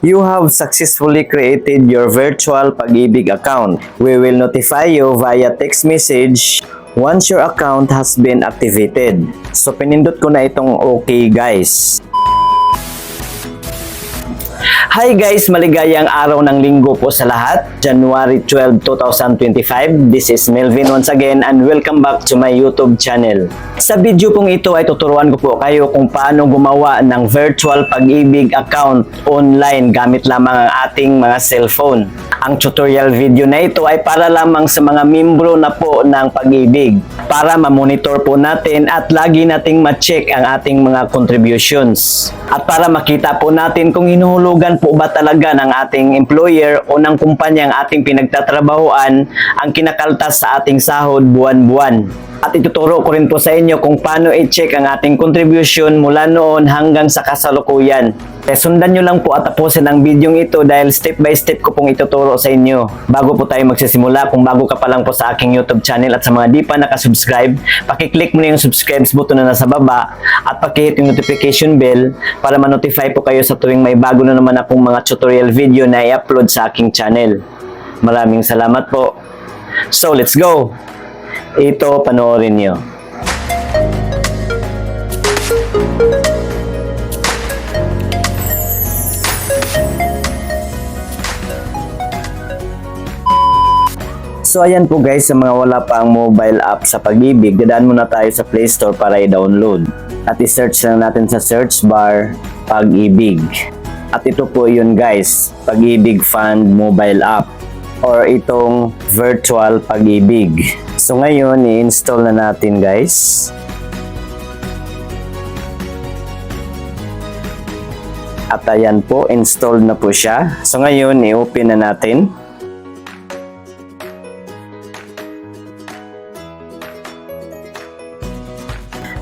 You have successfully created your virtual Pag-ibig account. We will notify you via text message once your account has been activated. So pinindot ko na itong okay guys. Hi guys, maligayang araw ng linggo po sa lahat. January 12, 2025. This is Melvin once again and welcome back to my YouTube channel. Sa video pong ito ay tuturuan ko po kayo kung paano gumawa ng virtual Pag-ibig account online gamit lamang ang ating mga cellphone. Ang tutorial video na ito ay para lamang sa mga membro na po ng Pag-ibig para ma-monitor po natin at lagi nating ma-check ang ating mga contributions. At para makita po natin kung hinuhulugan po ba talaga ng ating employer o ng kumpanya ang ating pinagtatrabahuan ang kinakaltas sa ating sahod buwan-buwan. At ituturo ko rin po sa inyo kung paano i-check ang ating contribution mula noon hanggang sa kasalukuyan. Kaya sundan nyo lang po at tapusin ang video ito dahil step by step ko pong ituturo sa inyo. Bago po tayo magsisimula, kung bago ka pa lang po sa aking YouTube channel at sa mga di pa nakasubscribe, pakiclick mo na yung subscribe button na nasa baba at pakihit yung notification bell para ma-notify po kayo sa tuwing may bago na naman akong mga tutorial video na i-upload sa aking channel. Maraming salamat po. So let's go! Ito, panoorin nyo. So ayan po guys, sa mga wala pa ang mobile app sa Pag-ibig, dadaan muna tayo sa Play Store para i-download. At i-search lang natin sa search bar, Pag-ibig. At ito po yun guys, Pag-ibig Fund mobile app or itong virtual Pag-ibig. So ngayon, i-install na natin guys. At ayan po, installed na po siya. So ngayon, i-open na natin.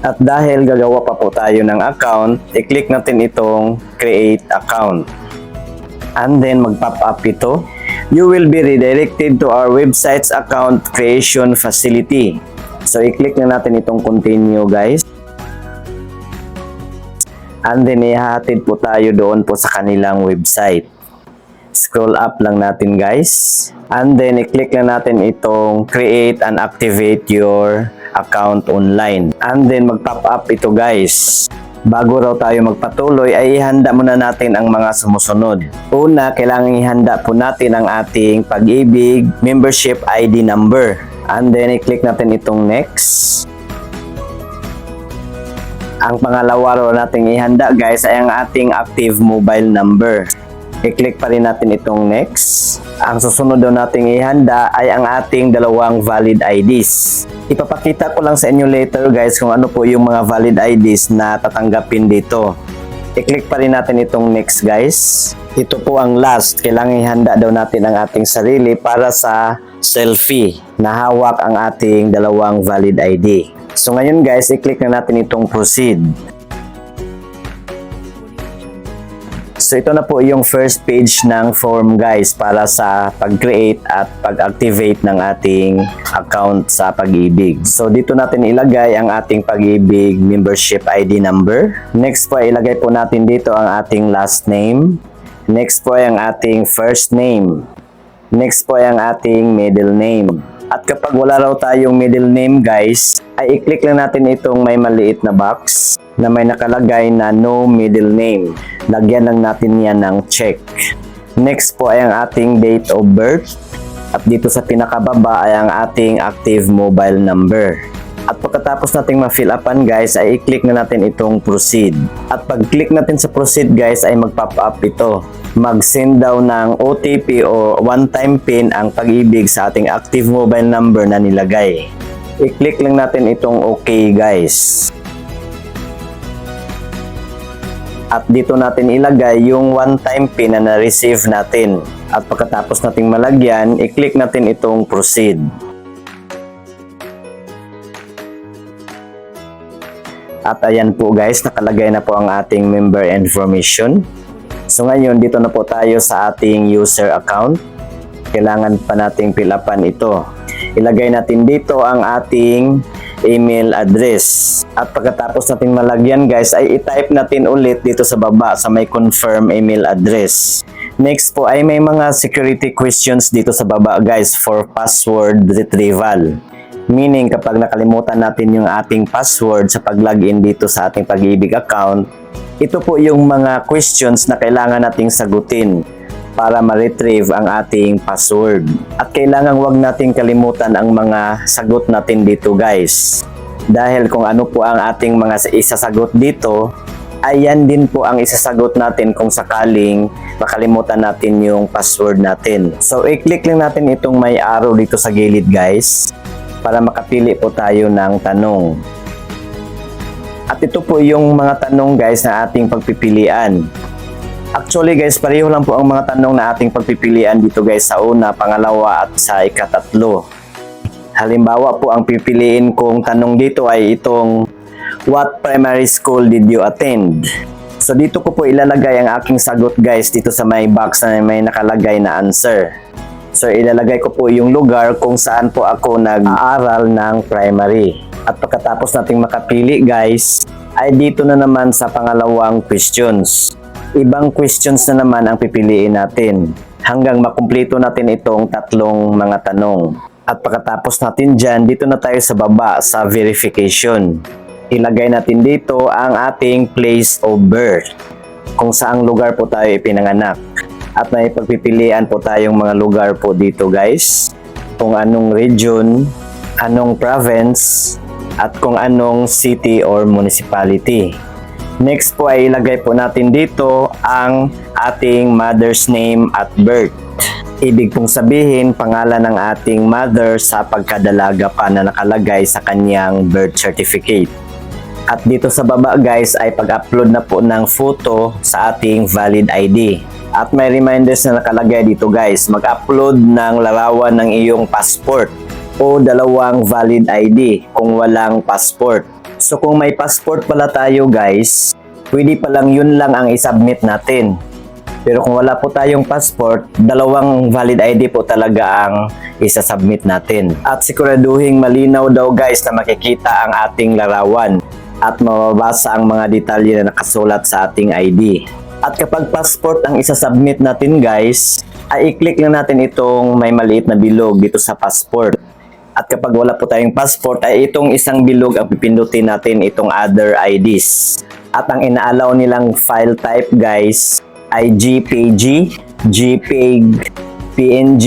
At dahil gagawa pa po tayo ng account, i-click natin itong create account. And then mag-pop up ito. You will be redirected to our website's account creation facility. So i-click na natin itong continue guys. And then ihahatid po tayo doon po sa kanilang website. Scroll up lang natin guys. And then i-click na natin itong create and activate your account online. And then mag-pop up ito guys. Bago raw tayo magpatuloy ay ihanda muna natin ang mga sumusunod. Una, kailangan ihanda po natin ang ating Pag-ibig membership ID number. And then i-click natin itong next. Ang pangalawa raw nating ihanda guys ay ang ating active mobile number. I-click pa rin natin itong next. Ang susunod daw nating ihanda ay ang ating dalawang valid IDs. Ipapakita ko lang sa inyo later guys kung ano po yung mga valid IDs na tatanggapin dito. I-click pa rin natin itong next guys. Ito po ang last. Kailangan ihanda daw natin ang ating sarili para sa selfie na hawak ang ating dalawang valid ID. So ngayon guys, i-click na natin itong proceed. So ito na po yung first page ng form guys para sa pag-create at pag-activate ng ating account sa Pag-ibig. So dito natin ilagay ang ating Pag-ibig membership ID number. Next po ilagay po natin dito ang ating last name. Next po ay ang ating first name. Next po ay ang ating middle name. At kapag wala raw tayong middle name guys, ay i-click lang natin itong may maliit na box na may nakalagay na no middle name. Lagyan lang natin yan ng check. Next po ay ang ating date of birth. At dito sa pinakababa ay ang ating active mobile number. At pagkatapos nating ma-fill upan guys, ay i-click na natin itong proceed. At pag-click natin sa proceed guys, ay mag-pop up ito. Mag-send daw ng OTP o one-time PIN ang Pag-ibig sa ating active mobile number na nilagay. I-click lang natin itong okay guys. At dito natin ilagay yung one-time PIN na na-receive natin. At pagkatapos nating malagyan, i-click natin itong proceed. At ayan po guys, nakalagay na po ang ating member information. So ngayon, dito na po tayo sa ating user account. Kailangan pa nating fill upan ito. Ilagay natin dito ang ating email address. At pagkatapos natin malagyan guys, ay i-type natin ulit dito sa baba sa may confirm email address. Next po ay may mga security questions dito sa baba guys for password retrieval. Meaning kapag nakalimutan natin yung ating password sa pag-login dito sa ating Pag-ibig account, ito po yung mga questions na kailangan nating sagutin para ma-retrieve ang ating password. At kailangan wag nating kalimutan ang mga sagot natin dito guys. Dahil kung ano po ang ating mga isasagot dito, ayan din po ang isasagot natin kung sakaling makalimutan natin yung password natin. So, i-click lang natin itong may arrow dito sa gilid guys para makapili po tayo ng tanong. At ito po yung mga tanong guys na ating pagpipilian. Actually guys, pareho lang po ang mga tanong na ating pagpipilian dito guys sa una, pangalawa at sa ikatatlo. Halimbawa po ang pipiliin kong tanong dito ay itong what primary school did you attend? So dito ko po ilalagay ang aking sagot guys dito sa may box na may nakalagay na answer. So ilalagay ko po yung lugar kung saan po ako nag-aaral ng primary. At pagkatapos nating makapili guys, ay dito na naman sa pangalawang questions. Ibang questions na naman ang pipiliin natin hanggang makumpleto natin itong tatlong mga tanong. At pagkatapos natin dyan, dito na tayo sa baba sa verification. Ilagay natin dito ang ating place of birth, kung saang lugar po tayo ipinanganak. At may pagpipilian po tayong mga lugar po dito guys, kung anong region, anong province, at kung anong city or municipality. Next po ay ilagay po natin dito ang ating mother's name at birth. Ibig pong sabihin, pangalan ng ating mother sa pagkadalaga pa na nakalagay sa kanyang birth certificate. At dito sa baba guys ay pag-upload na po ng photo sa ating valid ID. At may reminders na nakalagay dito guys, mag-upload ng larawan ng iyong passport o dalawang valid ID kung walang passport. So kung may passport pala tayo guys, pwede palang yun lang ang isubmit natin. Pero kung wala po tayong passport, dalawang valid ID po talaga ang isasubmit natin. At siguraduhin malinaw daw guys na makikita ang ating larawan at mababasa ang mga detalye na nakasulat sa ating ID. At kapag passport ang isasubmit natin guys, ay i-click lang natin itong may maliit na bilog dito sa passport. At kapag wala po tayong passport, ay itong isang bilog ang pipindutin natin, itong other IDs. At ang inaalaw nilang file type guys ay JPG, JPEG, PNG,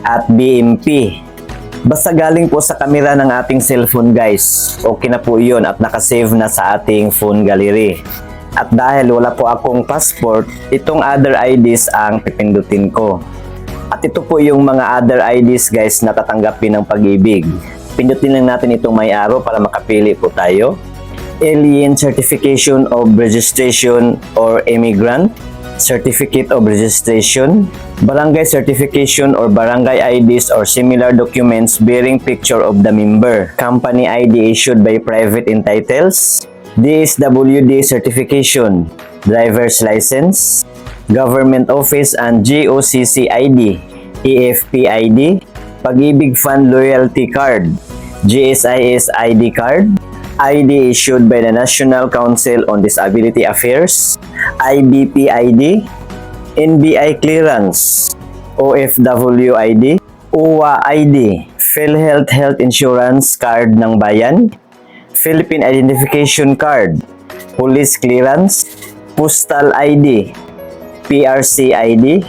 at BMP. Basta galing po sa kamera ng ating cellphone guys, okay na po yun at nakasave na sa ating phone gallery. At dahil wala po akong passport, itong other IDs ang pipindutin ko. At ito po yung mga other IDs guys na tatanggapin ng Pag-ibig. Pindutin lang natin itong may arrow para makapili po tayo. Alien Certification of Registration or Immigrant, Certificate of Registration, Barangay Certification or Barangay IDs or similar documents bearing picture of the member, Company ID issued by private entitles, DSWD Certification, Driver's License, Government Office and GOCC ID, EFP ID, Pag-ibig Fund Loyalty Card, GSIS ID Card, ID issued by the National Council on Disability Affairs, IBP ID, NBI Clearance, OFW ID, UWA ID, PhilHealth Health Insurance Card ng Bayan, Philippine Identification Card, Police Clearance, Postal ID, PRC ID,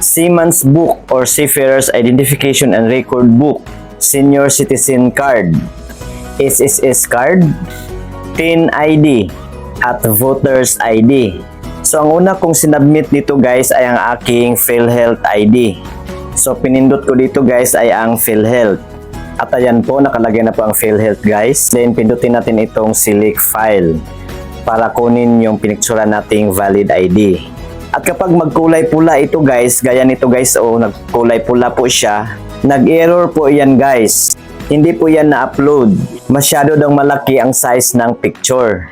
Seaman's Book or Seafarer's Identification and Record Book, Senior Citizen Card, SSS Card, TIN ID, at Voter's ID. So ang una kong sinubmit dito guys ay ang aking PhilHealth ID. So pinindot ko dito guys ay ang PhilHealth. At ayan po, nakalagay na po ang PhilHealth guys. Then pindutin natin itong select file para kunin yung pinicturan nating valid ID. At kapag magkulay pula ito guys, gaya nito guys, nagkulay pula po siya, nag-error po yan guys. Hindi po yan na-upload. Masyado daw malaki ang size ng picture.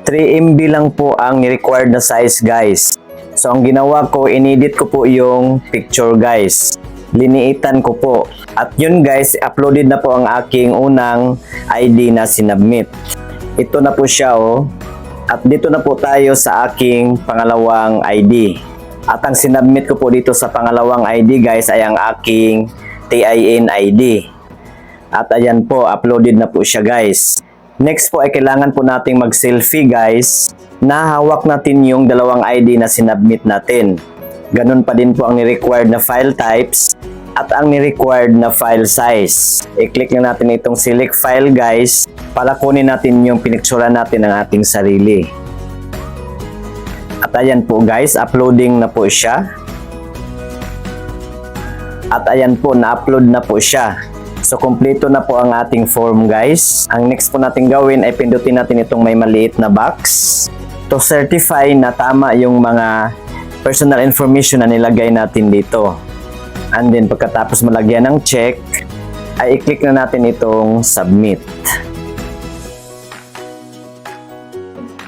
3 MB lang po ang required na size guys. So ang ginawa ko, inedit ko po yung picture guys. Liniitan ko po. At yun guys, uploaded na po ang aking unang ID na sinubmit. Ito na po siya At dito na po tayo sa aking pangalawang ID. At ang sinubmit ko po dito sa pangalawang ID guys ay ang aking TIN ID. At ayan po, uploaded na po siya guys. Next po ay kailangan po nating mag-selfie guys. Nahawak natin yung dalawang ID na sinubmit natin. Ganun pa din po ang ni-required na file types at ang ni-required na file size. I-click na natin itong select file guys para kunin natin yung pinicturean natin ng ating sarili. At ayan po guys, uploading na po siya. At ayan po, na-upload na po siya. So, kompleto na po ang ating form guys. Ang next po natin gawin ay pindutin natin itong may maliit na box to certify na tama yung mga personal information na nilagay natin dito. And then, pagkatapos malagyan ng check, ay i-click na natin itong submit.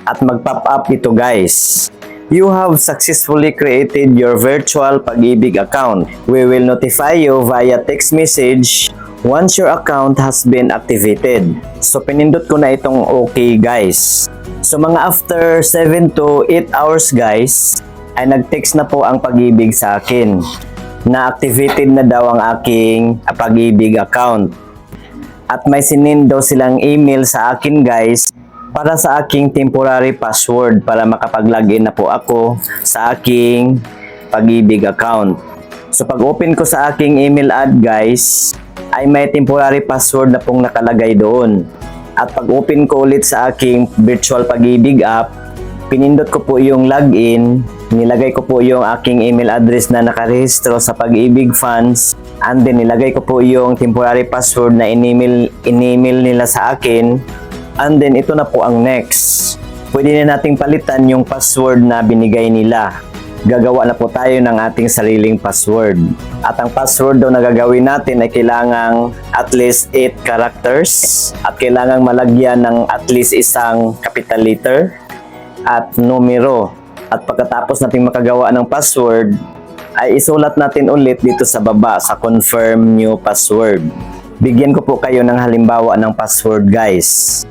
At mag-pop up ito guys. You have successfully created your virtual Pag-ibig account. We will notify you via text message once your account has been activated. So, pinindot ko na itong okay guys. So, mga after 7 to 8 hours guys, ay nag-text na po ang Pag-ibig sa akin na activated na daw ang aking Pag-ibig account. At may sinind daw silang email sa akin guys para sa aking temporary password para makapag-login na po ako sa aking Pag-ibig account. So pag open ko sa aking email ad guys, ay may temporary password na pong nakalagay doon. At pag open ko ulit sa aking virtual Pag-ibig app, pinindot ko po yung login, nilagay ko po yung aking email address na nakarehistro sa Pag-ibig Funds, and then nilagay ko po yung temporary password na in-email nila sa akin. And then, ito na po ang next. Pwede na nating palitan yung password na binigay nila. Gagawa na po tayo ng ating sariling password. At ang password daw na gagawin natin ay kailangang at least 8 characters. At kailangang malagyan ng at least isang capital letter at numero. At pagkatapos nating makagawa ng password, ay isulat natin ulit dito sa baba sa confirm new password. Bigyan ko po kayo ng halimbawa ng password guys.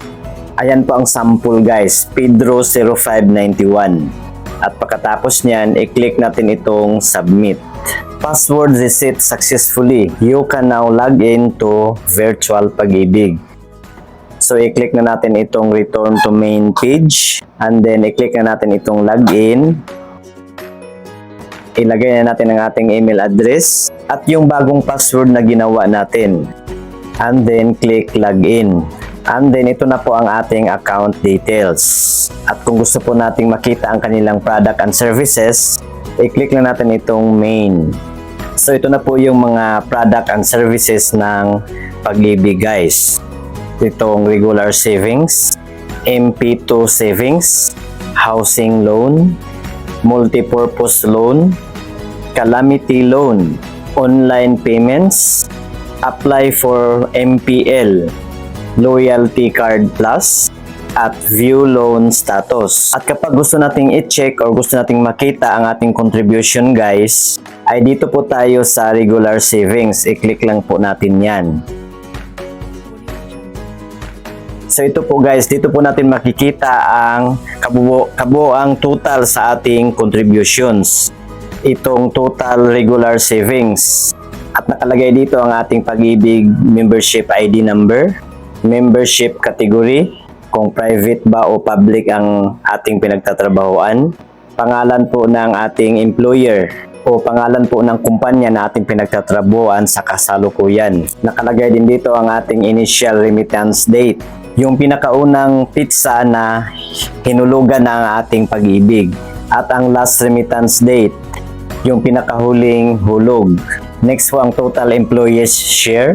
Ayan po ang sample guys, Pedro0591. At pagkatapos niyan, i-click natin itong submit. Password reset successfully. You can now log in to virtual Pag-ibig. So i-click na natin itong return to main page. And then i-click na natin itong login. Ilagay na natin ang ating email address at yung bagong password na ginawa natin. And then click login. And then ito na po ang ating account details. At kung gusto po nating makita ang kanilang product and services, i-click na natin itong main. So ito na po yung mga product and services ng Pag-ibig guys. Itong regular savings, MP2 savings, housing loan, multipurpose loan, calamity loan, online payments, apply for MPL, loyalty card plus, at view loan status. At kapag gusto nating i-check or gusto nating makita ang ating contribution guys, ay dito po tayo sa regular savings. I-click lang po natin yan. So ito po guys, dito po natin makikita ang kabuoang total sa ating contributions. Itong total regular savings. At nakalagay dito ang ating Pag-ibig membership ID number, membership category, kung private ba o public ang ating pinagtatrabahuan, pangalan po ng ating employer o pangalan po ng kumpanya na ating pinagtatrabahuan sa kasalukuyan. Nakalagay din dito ang ating initial remittance date, yung pinakaunang pizza na hinulugan ng ating Pag-ibig, at ang last remittance date, yung pinakahuling hulog. Next po ang total employees share.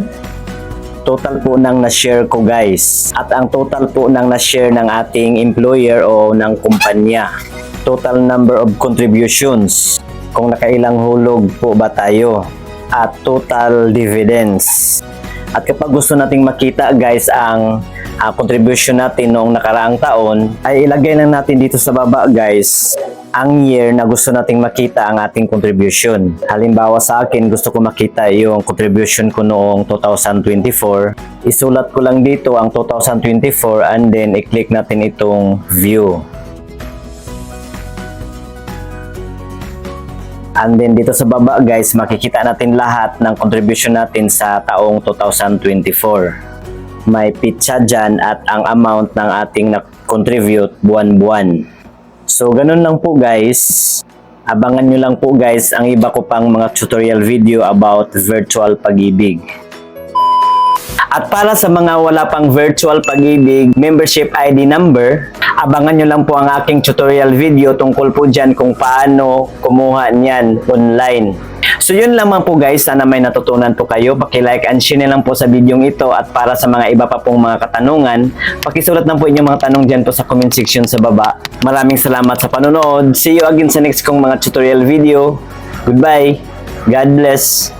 Total po ng na-share ko guys. At ang total po ng na-share ng ating employer o ng kumpanya. Total number of contributions. Kung nakailang hulog po ba tayo. At total dividends. At kapag gusto nating makita guys ang contribution natin noong nakaraang taon, ay ilagay lang natin dito sa baba guys ang year na gusto nating makita ang ating contribution. Halimbawa sa akin, gusto ko makita yung contribution ko noong 2024. Isulat ko lang dito ang 2024 and then i-click natin itong view. And then dito sa baba guys, makikita natin lahat ng contribution natin sa taong 2024. May pitsa dyan at ang amount ng ating na-contribute buwan-buwan. So ganun lang po guys. Abangan nyo lang po guys ang iba ko pang mga tutorial video about virtual pag-ibig. At para sa mga wala pang virtual pag-ibig membership ID number, abangan nyo lang po ang aking tutorial video tungkol po dyan kung paano kumuha niyan online. So yun lamang po guys, sana may natutunan po kayo. Paki-like and share na lang po sa video ito, at para sa mga iba pa pong mga katanungan, pakisulat lang po inyong mga tanong dyan po sa comment section sa baba. Maraming salamat sa panonood. See you again sa next kong mga tutorial video. Goodbye. God bless.